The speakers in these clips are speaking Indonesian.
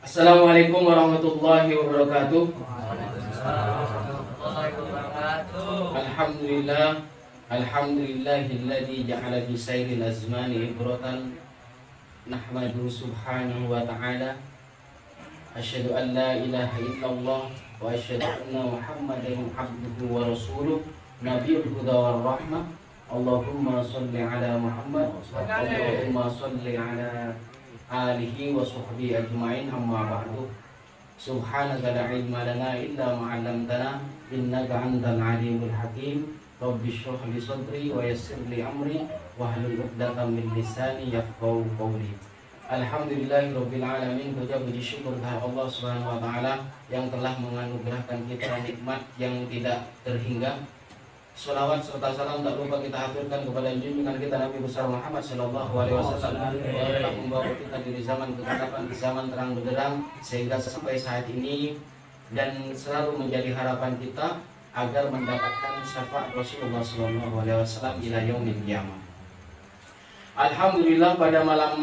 Assalamualaikum warahmatullahi wabarakatuh. Alhamdulillah, alhamdulillahilladzi ja'ala bi sayril azmani ibratan. Nahmadu subhanahu wa ta'ala. Asyhadu an la ilaha illallah wa asyhadu anna Muhammadan abduhu wa rasuluh, nabiyul huda war rahmah. Allahumma shalli ala Muhammad, Allahumma shalli ala alihi wa sahbihi ajma'in, amma ba'du. Subhanaka la ilma lana illa ma 'allamtana innaka antal alimul hakim. Rabbi shrah li sadri wa yassir li amri wahlul 'uqdatam min lisani yafqahu qawli. Alhamdulillahirabbil alamin. Puji syukur kepada Allah Subhanahu wa taala yang telah menganugerahkan kita nikmat yang tidak terhingga. Salawat serta salam tak lupa kita haturkan kepada junjungan kita Nabi besar Muhammad sallallahu alaihi wasallam yang telah membawa kita dari zaman kegelapan ke zaman terang benderang sehingga sampai saat ini, dan selalu menjadi harapan kita agar mendapatkan syafaat Rasulullah sallallahu alaihi wasallam ila yaumil qiyamah. Alhamdulillah, pada malam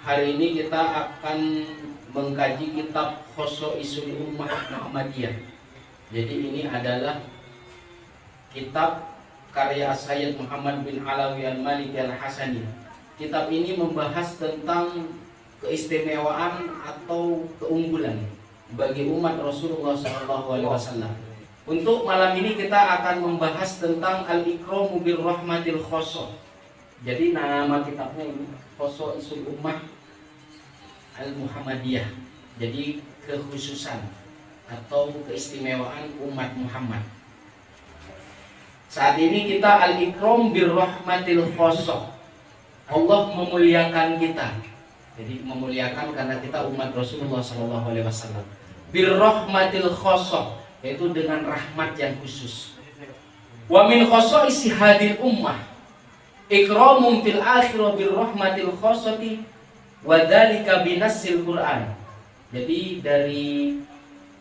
hari ini kita akan mengkaji kitab Khosaisul Ummah Muhammadiyah. Jadi ini adalah kitab karya Sayyid Muhammad bin Alawi al-Maliki al-Hasani. Kitab ini membahas tentang keistimewaan atau keunggulan bagi umat Rasulullah SAW. Untuk malam ini kita akan membahas tentang al-ikramu bir rahmatil khosoh. Jadi nama kitabnya ini Khosaisul Ummah al-Muhammadiyah. Jadi kekhususan atau keistimewaan umat Muhammad. Saat ini kita al-ikram bir rahmatil khosoh. Allah memuliakan kita. Jadi memuliakan karena kita umat Rasulullah SAW. Bir rahmatil khosoh, yaitu dengan rahmat yang khusus. Wa min khosoisi hadil ummah ikramun fil akhirah bir rahmatil khosoti wa dzalika binassil Quran. Jadi dari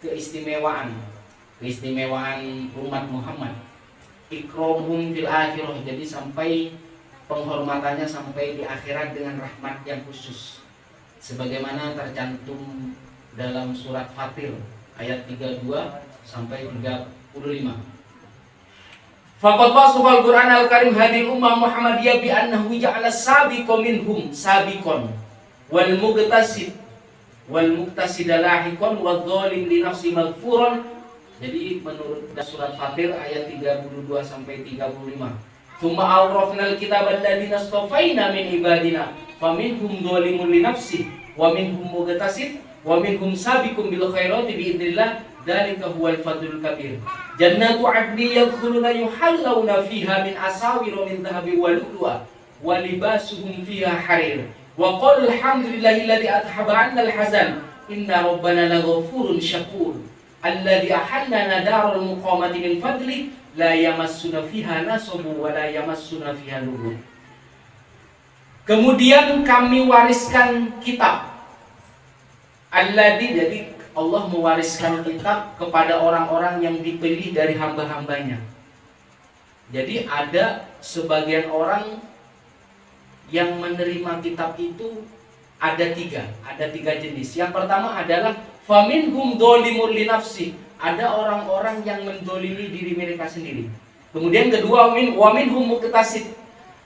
keistimewaan umat Muhammad, ikramhum fil akhirah, jadi sampai penghormatannya sampai di akhirat dengan rahmat yang khusus, sebagaimana tercantum dalam surat Fatir ayat 32 sampai 35. Faqad wasafal Qur'an al-Karim hadil ummah Muhammadiyah bi annahu ja'ala sabiqan minhum sabiqan wal muqtasid lahiqan wadh dhalim li nafsi maghfuran. Jadi menurut surat Fatir ayat 32 sampai 35. Tsumma awrafnal kitaba alladziina istafaina min ibadina faminhum dzalimun li nafsihi wa minhum muqtasid wa minhum sabiqun bil khairati bi idznillah dzalika huwal fadlul kabir. Jannatu 'adnin yadkhuluna yuhallawna fiha min asawira min dhahabin wa lu'lu'a wa libasuhum fiha harir. Wa qul alhamdulillahilladzi adhaba 'anna al-hazan inna rabbana laghafurun syakur. Alladzi ahallana darul muqamati min fadli la yamassuna fiha nasabu wa la yamassuna fiha lughub. Kemudian kami wariskan kitab. Alladzi, jadi Allah mewariskan kitab kepada orang-orang yang dipilih dari hamba-hambanya. Jadi ada sebagian orang yang menerima kitab itu ada tiga jenis. Yang pertama adalah faminhum dzalimun li nafsi, ada orang-orang yang mendolimi diri mereka sendiri. Kemudian kedua, wa minhum muqtasid,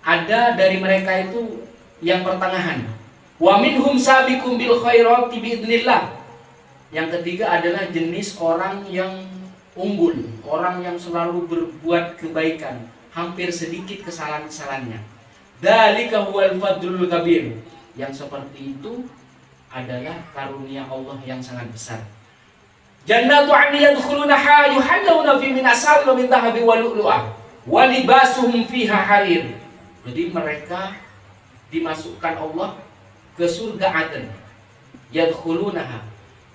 ada dari mereka itu yang pertengahan. Wa minhum sabiqun bil khairati biidznillah. Yang ketiga adalah jenis orang yang unggul, orang yang selalu berbuat kebaikan, hampir sedikit kesalahan-kesalahannya. Dzalika huwal fadlul kabir. Yang seperti itu adalah karunia Allah yang sangat besar. Jannatu 'adnin yadkhulunaha yuhallawna fi min asawir min dhahabin wa lu'lu'a wa libasuhum fiha harir. Jadi mereka dimasukkan Allah ke surga Aden. Yadkhulunaha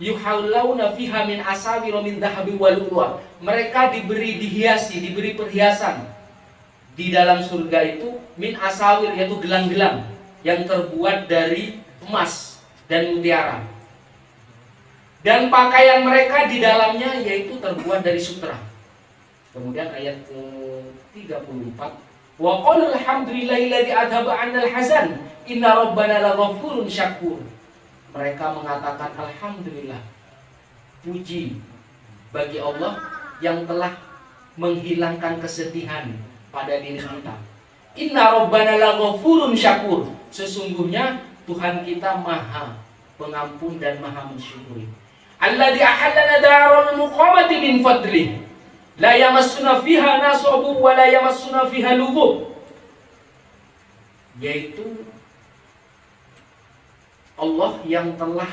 yuhallawna fiha min asawir min dhahabin wa lu'lu'a. Mereka dihiasi, diberi perhiasan di dalam surga itu min asawir, yaitu gelang-gelang yang terbuat dari emas dan mutiara. Dan pakaian mereka di dalamnya yaitu terbuat dari sutra. Kemudian ayat ke-34, wa qul alhamdulillahilladzi adhaba 'annal hazan inna rabbana laghafurun syakur. mereka mengatakan alhamdulillah, puji bagi Allah yang telah menghilangkan kesedihan pada diri kita. Inna rabbana laghafurun syakur. Sesungguhnya Tuhan kita Maha Pengampun dan Maha Mensyukuri. Alladzi ahallana darul muqamati min fadlih. La yamassuna fiha nasabun wa la yamassuna fiha lughub. Yaitu Allah yang telah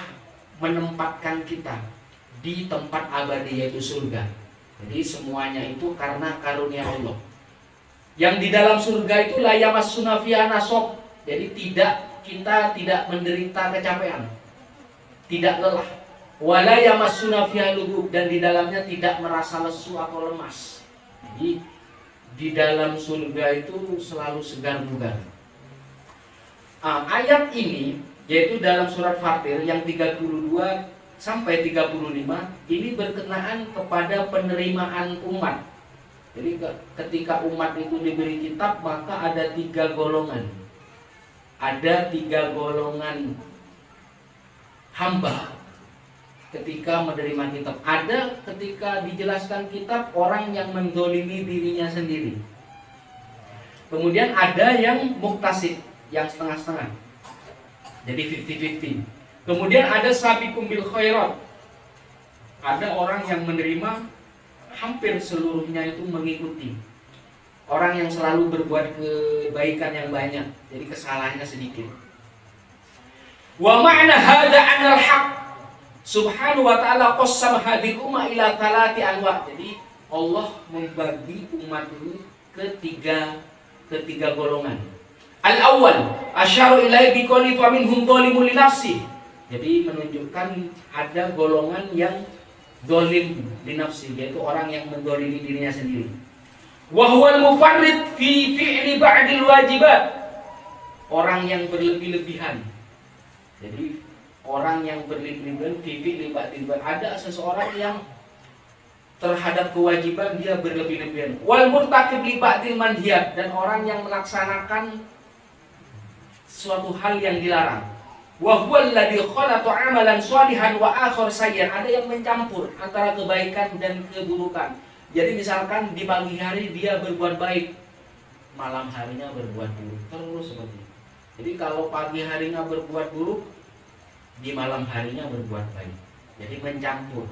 menempatkan kita di tempat abadi, yaitu surga. Jadi semuanya itu karena karunia Allah. Yang di dalam surga itu la yamassuna fiha nasab. Jadi kita tidak menderita kecapean, tidak lelah. Wala yamassuna fiha lughub, dan di dalamnya tidak merasa lesu atau lemas. Jadi di dalam surga itu selalu segar bugar. Ayat ini yaitu dalam surat Fatir yang 32 sampai 35 ini berkenaan kepada penerimaan umat. Jadi ketika umat itu diberi kitab, maka ada 3 golongan. Ada 3 golongan hamba ketika menerima kitab. Ada ketika dijelaskan kitab orang yang mendolimi dirinya sendiri. Kemudian ada yang muktasib, yang setengah-setengah, jadi 50-50. Kemudian ada sabiqum bil khairat, ada orang yang menerima hampir seluruhnya itu mengikuti, orang yang selalu berbuat kebaikan yang banyak, jadi kesalahannya sedikit. Wa ma'na hadza anal haq subhanahu wa ta'ala qassama hadhihi umma ila 3 anwa'. Jadi Allah membagi umat ini ke tiga golongan. Al-awwal asyara ilaihi biqouli fa minhum dzalimun li nafsi. Jadi menunjukkan ada golongan yang zalim li nafsi, yaitu orang yang mendolimi dirinya sendiri. Wa huwal mufarrid fi fi'li ba'dil wajibat. Orang yang berlebih-lebihan. Jadi orang yang berlebih-lebihan fi fi'li ba'dil wajibat. Ada seseorang yang terhadap kewajiban dia berlebih-lebihan. Wal murtakib li ba'dil manhiyat, dan orang yang melaksanakan suatu hal yang dilarang. Wa huwal ladzi khalata 'amalan shalihan wa akhar sayyi'an. Ada yang mencampur antara kebaikan dan keburukan. Jadi misalkan di pagi hari dia berbuat baik, malam harinya berbuat buruk, terus seperti itu. Jadi kalau pagi harinya berbuat buruk, di malam harinya berbuat baik. Jadi mencampur.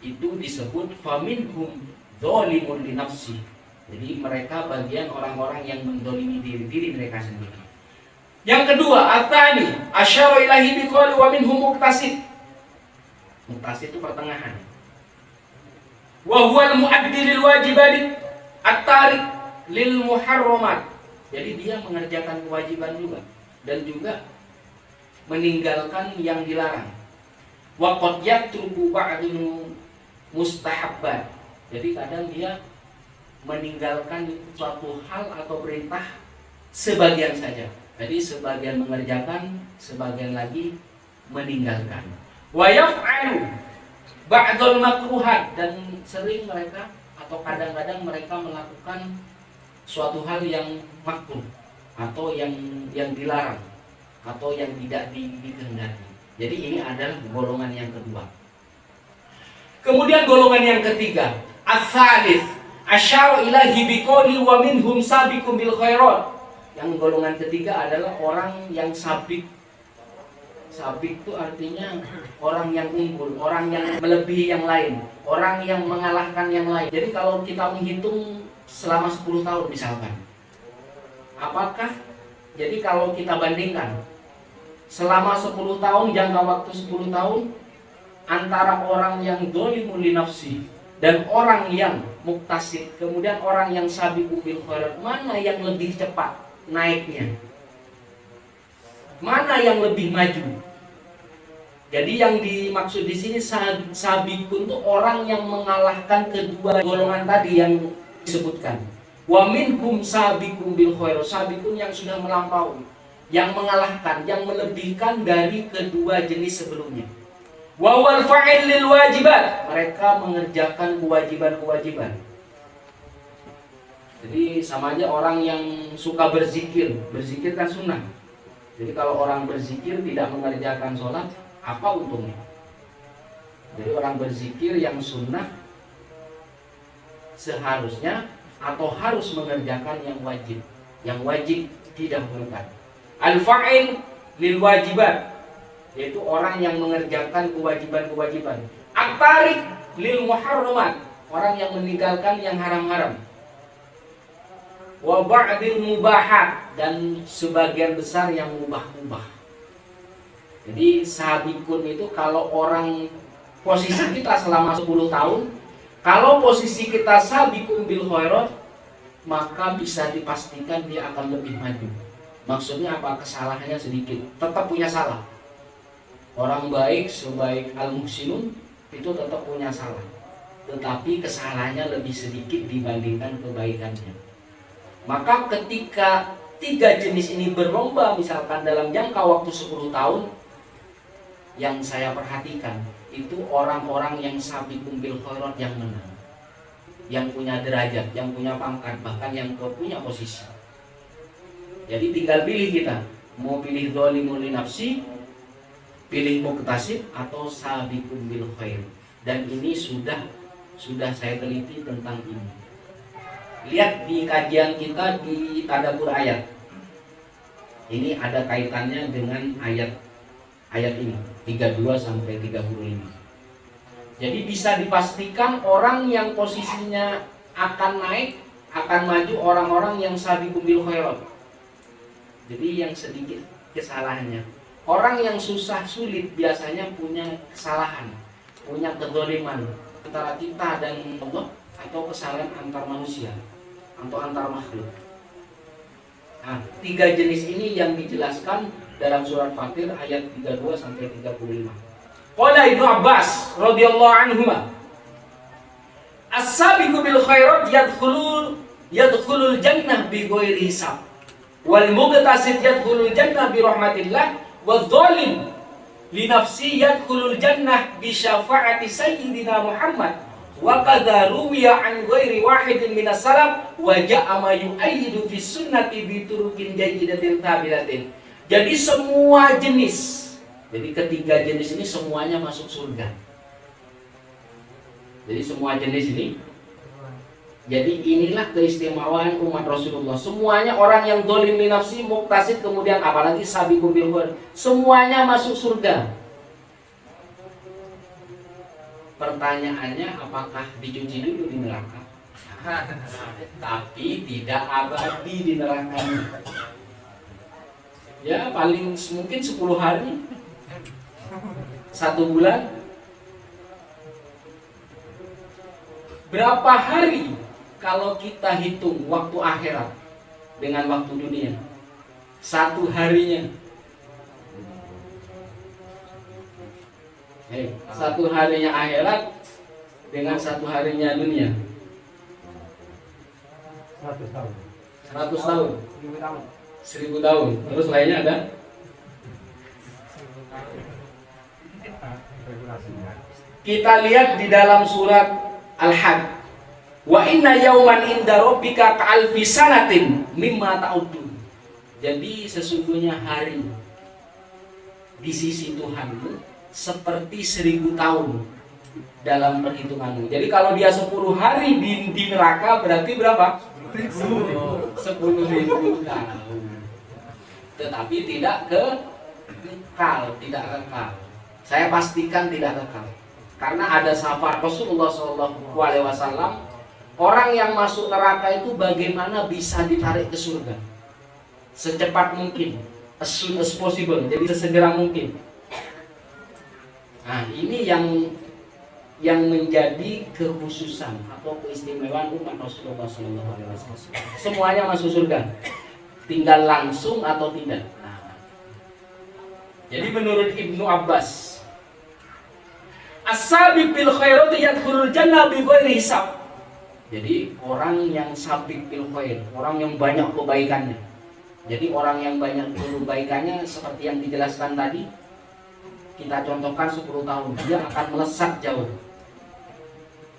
Itu disebut faminhum dzalimun li nafsi. Jadi mereka bagian orang-orang yang mendolimi diri mereka sendiri. Yang kedua, at-tsani asyara ilahi biqouli wa minhum muqtasid. Muqtasid itu pertengahan. Wa huwal mu'addi lil wajibat at-tarik lil muharramat. Jadi dia mengerjakan kewajiban juga dan juga meninggalkan yang dilarang. Wa qad yatruku ba'dul mustahabbat. Jadi kadang dia meninggalkan suatu hal atau perintah sebagian saja. Jadi sebagian mengerjakan, sebagian lagi meninggalkan. Wa yaf'alu ba'dul makruhat, dan sering mereka atau kadang-kadang mereka melakukan suatu hal yang makruh atau yang dilarang atau yang tidak dikehendaki. Jadi ini adalah golongan yang kedua. Kemudian golongan yang ketiga, as-salis asyara ilahi biqouli wa minhum sabiqum bil khairat. Yang golongan ketiga adalah orang yang sabik. Sabik itu artinya orang yang unggul, orang yang melebihi yang lain, orang yang mengalahkan yang lain. Jadi kalau kita menghitung selama 10 tahun misalkan, apakah jadi kalau kita bandingkan selama 10 tahun, jangka waktu 10 tahun, antara orang yang dzalimun li nafsi dan orang yang muktasid, kemudian orang yang sabiqu bil khairat, mana yang lebih cepat naiknya? Mana yang lebih maju? Jadi yang dimaksud di sini sabiqun itu orang yang mengalahkan kedua golongan tadi yang disebutkan. Wa minhum sabiqun bil khairat, sabiqun yang sudah melampaui, yang mengalahkan, yang melebihkan dari kedua jenis sebelumnya. Wa wal fa'il lil wajibat, mereka mengerjakan kewajiban-kewajiban. Jadi sama aja orang yang suka berzikir kan sunnah. Jadi kalau orang berzikir tidak mengerjakan sholat, Apa untungnya? Jadi orang berzikir yang sunnah seharusnya atau harus mengerjakan yang wajib. Yang wajib didahulukan. Al-fa'il lil wajibat, yaitu orang yang mengerjakan kewajiban-kewajiban. At-tarik lil muharramat, orang yang meninggalkan yang haram-haram. Wa ba'dil mubahat, dan sebagian besar yang mubah-mubah. Jadi sabiqun itu kalau orang posisi kita selama 10 tahun, kalau posisi kita sabiqun bil khairat, maka bisa dipastikan dia akan lebih maju. Maksudnya apa? Kesalahannya sedikit, tetap punya salah. Orang baik sebaik al-muhsinun itu tetap punya salah, tetapi kesalahannya lebih sedikit dibandingkan kebaikannya. Maka ketika 3 jenis ini berlomba, misalkan dalam jangka waktu 10 tahun, yang saya perhatikan itu orang-orang yang sabiqun bil khairat yang menang, yang punya derajat, yang punya pangkat, bahkan yang punya posisi. Jadi tinggal pilih kita, mau pilih dzalimun li nafsi, pilih muktasib, atau sabiqun bil khair. Dan ini sudah saya teliti tentang ini. Lihat di kajian kita di tadabbur ayat. Ini ada kaitannya dengan ayat ini 32 sampai 35. Jadi bisa dipastikan orang yang posisinya akan naik, akan maju orang-orang yang sabiqun bil khairat. Jadi yang sedikit kesalahannya. Orang yang susah sulit biasanya punya kesalahan, punya kezaliman antara kita dan Allah, atau kesalahan antar manusia atau antar makhluk. Nah, 3 jenis ini yang dijelaskan dalam surat Fatir ayat 32 sampai 35. Qala Ibnu Abbas radhiyallahu anhuma, as-sabiqu bil khairat yadkhulul jannah bi ghairi hisab, wal muqtasid yadkhulul jannah bi rahmatillah, wadh dhalim li nafsi yadkhulul jannah bi syafaati sayyidina Muhammad. Wa qadza ruwiya an ghairi wahidin minas salaf wa ja'a ma yu'ayyidu fi sunnati bi turuqin jayyidatin tabilatin. Jadi semua jenis, jadi ketiga jenis ini semuanya masuk surga. Jadi semua jenis ini, jadi inilah keistimewaan umat Rasulullah. Semuanya orang yang dolim li nafsi, muktasid, kemudian apalagi sabiqun bil khairat, semuanya masuk surga. Pertanyaannya, apakah dicuci dulu di neraka? Tapi tidak abadi di neraka. Ya paling mungkin 10 hari, 1 bulan. Berapa hari kalau kita hitung waktu akhirat dengan waktu dunia? 1 harinya. 1 harinya akhirat dengan 1 harinya dunia. 100 tahun. 100 tahun. 1000 tahun. 1000 tahun. Terus lainnya ada? Kita lihat di dalam surat Al-Hajj. Wa inna yauman inda rabbika ka'alfi sanatin mimma ta'udun. Jadi sesungguhnya hari di sisi Tuhanmu seperti 1000 tahun dalam perhitunganmu. Jadi kalau dia 10 hari di neraka berarti berapa? 10.000 tahun. Tetapi tidak kekal, tidak kekal. Saya pastikan tidak kekal. Karena ada sahabat Rasulullah SAW, orang yang masuk neraka itu bagaimana bisa ditarik ke surga secepat mungkin, as soon as possible, jadi sesegera mungkin. Nah, ini yang menjadi kekhususan atau keistimewaan umat Rasulullah SAW. Semuanya masuk surga, tinggal langsung atau tidak. Nah, jadi menurut Ibnu Abbas, as-sabiq bil khairati yadkhulul jannah bi ghairi hisab. Jadi orang yang sabiq bil khair, orang yang banyak kebaikannya. Jadi orang yang banyak kebaikannya seperti yang dijelaskan tadi, kita contohkan 10 tahun, dia akan melesat jauh.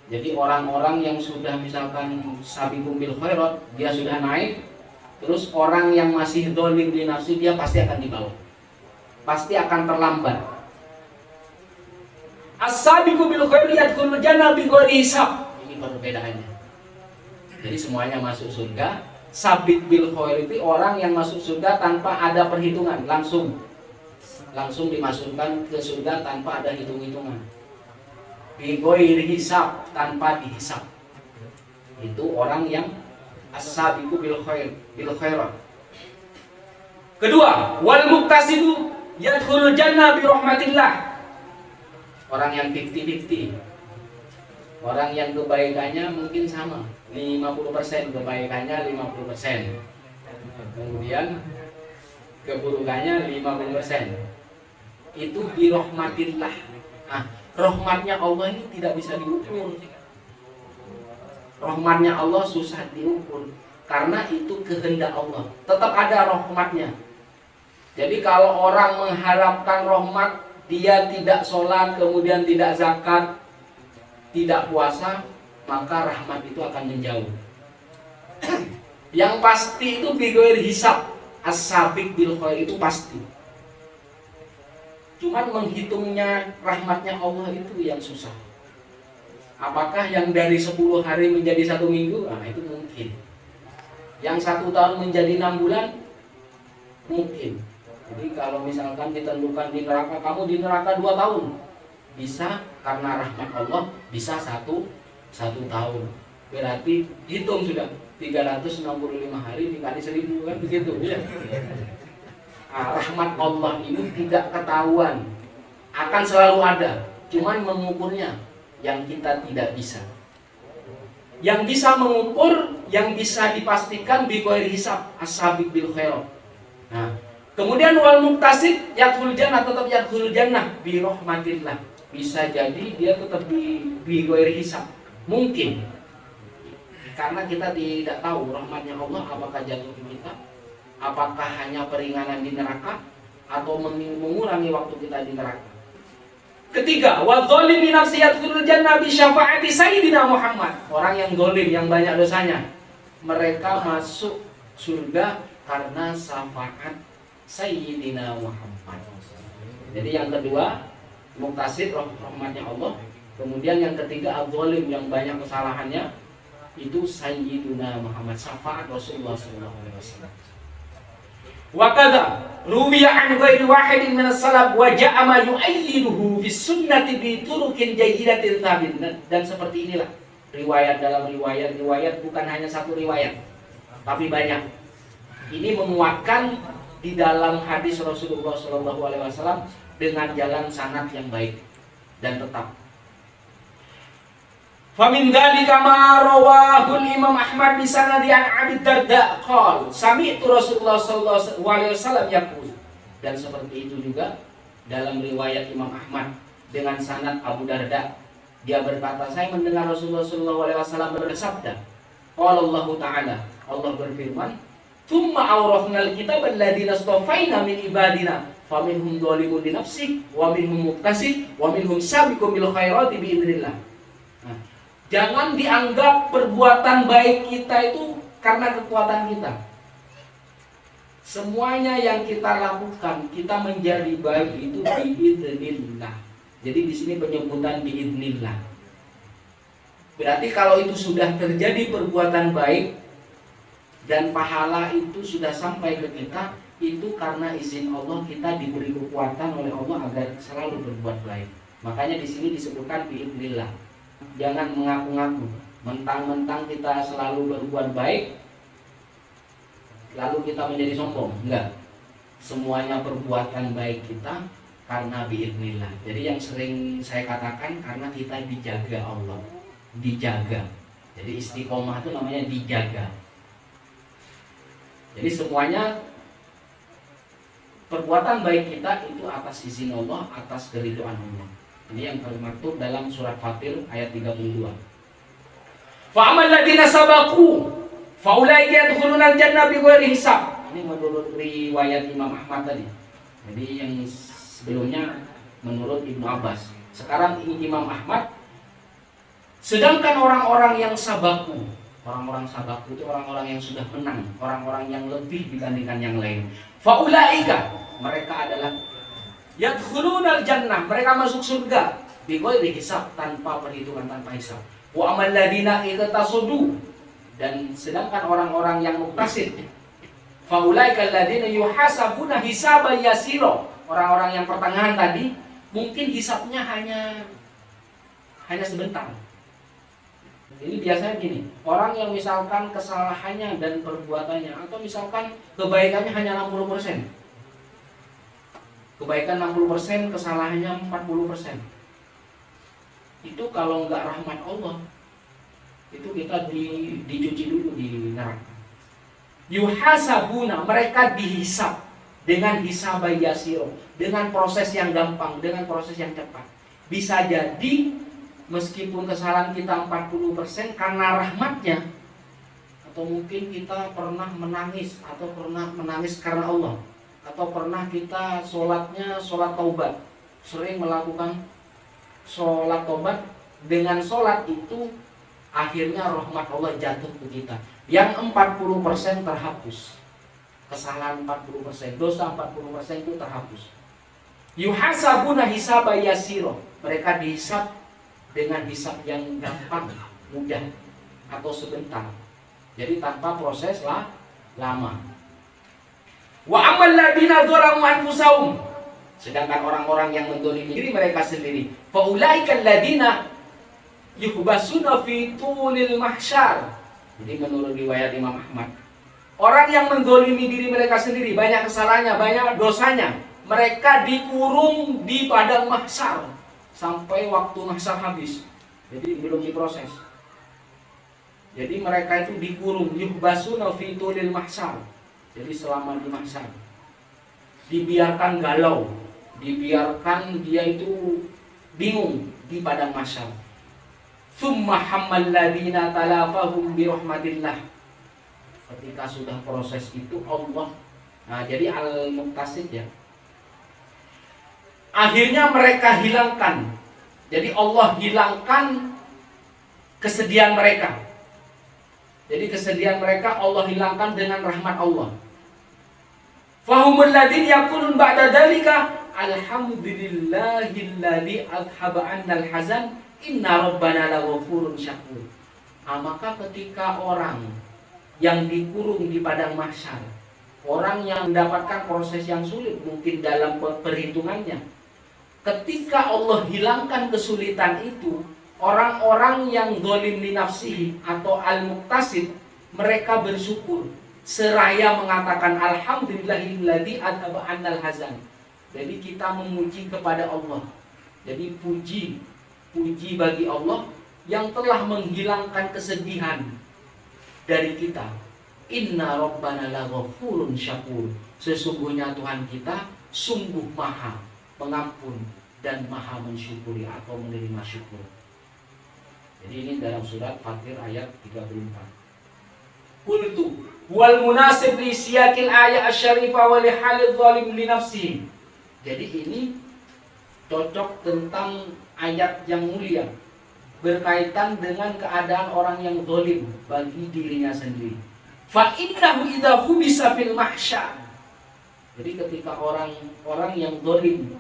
Jadi orang-orang yang sudah misalkan sabiqun bil khairat, dia sudah naik. Terus orang yang masih dolim di nafsi, dia pasti akan di bawah, pasti akan terlambat. As-sabiqu bil khairi yadkhulul jannah bighairi hisab. Ini perbedaannya. Jadi semuanya masuk surga. Sabit bil khair itu orang yang masuk surga tanpa ada perhitungan, langsung dimasukkan ke surga tanpa ada hitung-hitungan. Bighairi hisab, tanpa dihisab. Itu orang yang as-sabiqu bil khairat. Kedua, wal muqtasidu yadkhulul jannah bi rahmatillah. Orang yang 50-50. Orang yang kebaikannya mungkin sama, 50% kebaikannya 50%. Kemudian keburukannya 50%. Itu bi rahmatillah. Nah, rahmatnya Allah ini tidak bisa diukur. Rahmatnya Allah susah diukur karena itu kehendak Allah. Tetap ada rahmatnya. Jadi kalau orang mengharapkan rahmat, dia tidak sholat, kemudian tidak zakat, tidak puasa, maka rahmat itu akan menjauh. Yang pasti itu bighairi hisab, as-sabiq bil khair itu pasti. Cuman menghitungnya rahmatnya Allah itu yang susah. Apakah yang dari 10 hari menjadi 1 minggu? Nah, itu mungkin. Yang 1 tahun menjadi 6 bulan? Mungkin. Jadi kalau misalkan ditentukan di neraka, kamu di neraka 2 tahun, bisa karena rahmat Allah, bisa 1 tahun. Berarti hitung sudah 365 hari dikali 1000 kan begitu ya. Nah, rahmat Allah ini tidak ketahuan, akan selalu ada, cuman mengukurnya yang kita tidak bisa. Yang bisa mengukur, yang bisa dipastikan bighairi hisab, as-sabiq bil khairat. Nah, kemudian wal muqtasid yadkhulul jannah, tetap yadkhulul jannah bi rahmatillah. Bisa jadi dia tetap bi ghairi hisab. Mungkin. Karena kita tidak tahu rahmatnya Allah apakah jatuh ke kita, apakah hanya peringanan di neraka atau mengurangi waktu kita di neraka. Ketiga, wa dzalimi nafsi yadkhulul jannah bi syafaati sayyidina Muhammad. Orang yang zalim, yang banyak dosanya, mereka masuk surga karena syafaat Sayyidina Muhammad. Jadi yang kedua, muqtasid rahmatnya Allah. Kemudian yang ketiga, al-zalim yang banyak kesalahannya, itu Sayyidina Muhammad, syafaat Rasulullah SAW. Wa kadza ruwiya an ghairi wahidin min as-salaf wa ja'a ma yu'ayyiduhu fi sunnati bi turukin jayyidatin thabit. Dan seperti inilah riwayat dalam riwayat bukan hanya satu riwayat, tapi banyak. Ini menguatkan di dalam hadis Rasulullah SAW dengan jalan sanad yang baik dan tetap. Famin dzalika ma rawahul Imam Ahmad bi sanadi an Abi Darda qala sami'tu Rasulullah sallallahu alaihi wasallam yaqul. Dan seperti itu juga dalam riwayat Imam Ahmad dengan sanad Abu Darda, dia berkata, saya mendengar Rasulullah sallallahu alaihi wasallam bersabda, qala Allah Ta'ala, Allah berfirman, "Tsumma awrafnal kitaba alladziina istafaina min ibadina faminhum dzalimun li nafsihi wa minhum muqtasid wa minhum sabiqun bil khairati bi idznillah." Jangan dianggap perbuatan baik kita itu karena kekuatan kita. Semuanya yang kita lakukan, kita menjadi baik itu biidznillah. Jadi di sini penyebutan biidznillah. Berarti kalau itu sudah terjadi perbuatan baik dan pahala itu sudah sampai ke kita, itu karena izin Allah, kita diberi kekuatan oleh Allah agar selalu berbuat baik. Makanya di sini disebutkan biidznillah. Jangan mengaku-ngaku, mentang-mentang kita selalu berbuat baik, lalu kita menjadi sombong. Enggak. Semuanya perbuatan baik kita karena biidznillah. Jadi yang sering saya katakan, karena kita dijaga Allah, dijaga. Jadi istiqomah itu namanya dijaga. Jadi semuanya perbuatan baik kita itu atas izin Allah, atas keridhaan Allah. Ini yang termaktub dalam surat Fatir ayat 32. Fa'amal ladina sabaqu faulaika yadkhuluna al-jannah bighairi hisab. Ini menurut riwayat Imam Ahmad tadi. Jadi yang sebelumnya menurut Ibnu Abbas. Sekarang Imam Ahmad. Sedangkan orang-orang yang sabaku, orang-orang sabaku itu orang-orang yang sudah menang, orang-orang yang lebih dibandingkan yang lain. Faulaika, mereka adalah yadkhulunal jannah, mereka masuk surga bighairi hisab, tanpa perhitungan, tanpa hisab. Wa amal ladina iqtasadu, dan sedangkan orang-orang yang muktasid, faulaika alladziina yuhasabuna hisaban yasira. Orang-orang yang pertengahan tadi mungkin hisabnya hanya sebentar. Jadi biasanya gini, orang yang misalkan kesalahannya dan perbuatannya, atau misalkan kebaikannya hanya 60%. Kebaikan 60%, kesalahannya 40%. Itu kalau nggak rahmat Allah, itu kita dicuci dulu di neraka. Yuhasabuna, mereka dihisab dengan hisaba yasiro, dengan proses yang gampang, dengan proses yang cepat. Bisa jadi meskipun kesalahan kita 40% karena rahmatnya, atau mungkin kita pernah menangis, atau pernah menangis karena Allah, atau pernah kita sholatnya sholat taubat, sering melakukan sholat taubat. Dengan sholat itu akhirnya rahmat Allah jatuh ke kita. Yang 40% terhapus, kesalahan 40%, dosa 40% itu terhapus. Yuhasabuna hisaba yasiro, mereka dihisab dengan hisab yang gampang, mudah, atau sebentar. Jadi tanpa proses lama. Wa amal ladina dzalamu anfusahum, sedangkan orang-orang yang menzalimi diri mereka sendiri, fa ulaika alladziina yuhbasuna fi tulil mahsyar. Jadi menurut riwayat Imam Ahmad, orang yang menzalimi diri mereka sendiri, banyak kesalahannya, banyak dosanya, mereka dikurung di padang mahsyar sampai waktu mahsyar habis. Jadi belum diproses. Jadi mereka itu dikurung, yuhbasuna fi tulil mahsyar. Jadi selama di mahsyar dibiarkan galau, dibiarkan dia itu bingung di padang mahsyar. Tsumma hammal ladina talafahum bi rahmatillah. Ketika sudah proses itu Allah, nah jadi al-muqtasid ya, akhirnya mereka hilangkan. Jadi Allah hilangkan kesedihan mereka. Jadi kesedihan mereka Allah hilangkan dengan rahmat Allah. Fahumul ladzina yaqulun ba'da dzalika alhamdulillahilladzi adhaba 'annal hazan inna rabbana laghafurun syakur. Maka ketika orang yang dikurung di padang mahsyar, orang yang mendapatkan proses yang sulit mungkin dalam perhitungannya, ketika Allah hilangkan kesulitan itu, orang-orang yang zalim li nafsihi atau al-muqtasid, mereka bersyukur seraya mengatakan alhamdulillahilladzi adhaba 'annal hazan. Jadi kita memuji kepada Allah. Jadi puji bagi Allah yang telah menghilangkan kesedihan dari kita. Inna rabbana laghafurun syakur. Sesungguhnya Tuhan kita sungguh maha pengampun dan maha mensyukuri atau menerima syukur. Jadi ini dalam surat Fatir ayat 34. Qultu wal munasib li siyaqil ayat asy-syarifah wa li halidh zalim li nafsihi. Jadi ini cocok tentang ayat yang mulia berkaitan dengan keadaan orang yang zalim bagi dirinya sendiri. Fa innahu idza hubisa fil mahsyar. Jadi ketika orang yang zalim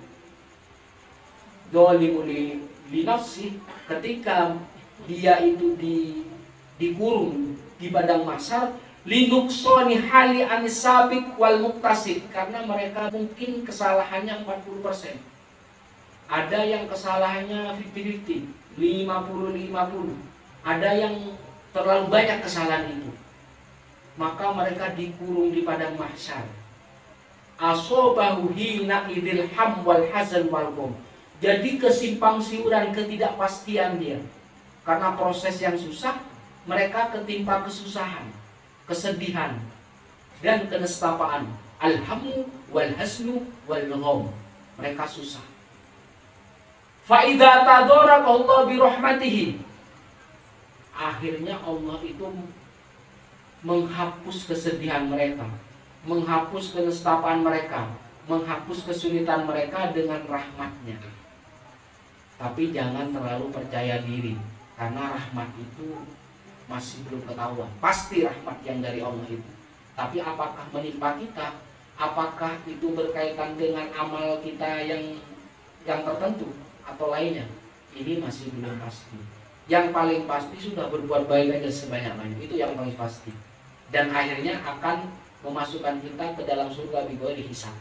li nafsi, ketika dia itu dikurung di padang mahsyar, linuksoni hali anisabik wal muktasid, karena mereka mungkin kesalahannya 40%. Ada yang kesalahannya 50-50, 50-50. Ada yang terlalu banyak kesalahan itu. Maka mereka dikurung di padang mahsyar. Asobahu hina idil ham wal hazan wal qom. Jadi kesimpang siuran, ketidakpastian dia. Karena proses yang susah, mereka ketimpa kesusahan, kesedihan, dan kenestapaan. Alhamu wal hasnu wal gham. Mereka susah. Fa idza tadaraka Allah bi rahmatihi. Akhirnya Allah itu menghapus kesedihan mereka, menghapus kenestapaan mereka, menghapus kesulitan mereka dengan rahmatnya. Tapi jangan terlalu percaya diri, karena rahmat itu masih belum ketahuan. Pasti rahmat yang dari Allah itu. Tapi apakah menimpa kita? Apakah itu berkaitan dengan amal kita yang tertentu atau lainnya? ini masih belum pasti. Yang paling pasti sudah berbuat baik aja sebanyak-banyak, itu yang paling pasti. Dan akhirnya akan memasukkan kita ke dalam surga bighairi hisab.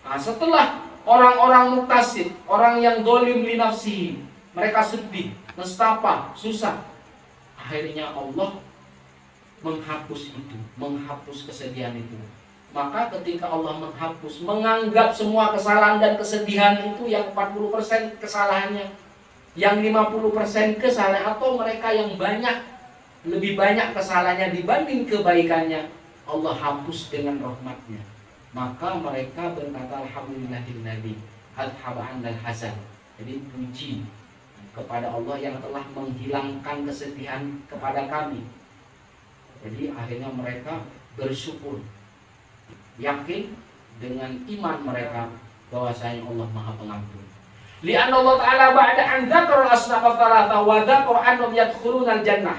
Nah, setelah orang-orang muktasib, orang yang zalim li nafsihi, mereka sedih, nestapa, susah, akhirnya Allah menghapus itu, menghapus kesedihan itu. Maka ketika Allah menghapus, menganggap semua kesalahan dan kesedihan itu yang 40% kesalahannya, yang 50% kesalahan, atau mereka yang lebih banyak kesalahannya dibanding kebaikannya, Allah hapus dengan rahmatnya. Maka mereka berkata alhamdulillahilladzi adhaba 'annal hazan. Jadi puji kepada Allah yang telah menghilangkan kesedihan kepada kami. Jadi akhirnya mereka bersyukur, yakin dengan iman mereka bahwasanya Allah Maha Pengampun. Li'anna Allah Ta'ala ba'da an dzakara al-asnafa thalatha wa dzakara annahum yadkhuluna al-jannah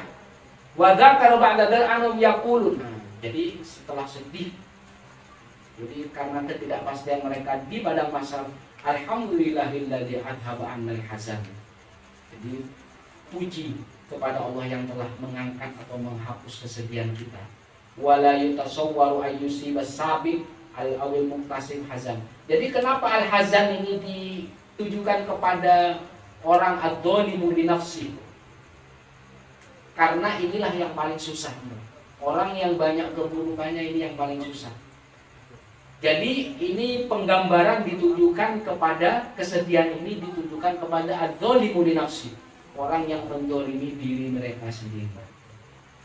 wa dzakara ba'da dzalika annahum yaqulun. Jadi setelah sedih, jadi karena ketidakpastian mereka di padang mahsyar, alhamdulillahilladzi adhaba 'annal hazan. Jadi puji kepada Allah yang telah mengangkat atau menghapus kesedihan kita. Wala yutasawwaru ayyusibas sabiq al-awil muktasib hazan. Jadi kenapa al-hazan ini ditujukan kepada orang adzalimu li nafsi? Karena inilah yang paling susah. Orang yang banyak keburukannya ini yang paling susah. Jadi ini penggambaran ditujukan kepada kesedihan ini, ditujukan kepada adzalimu li nafsi, orang yang mendolimi diri mereka sendiri.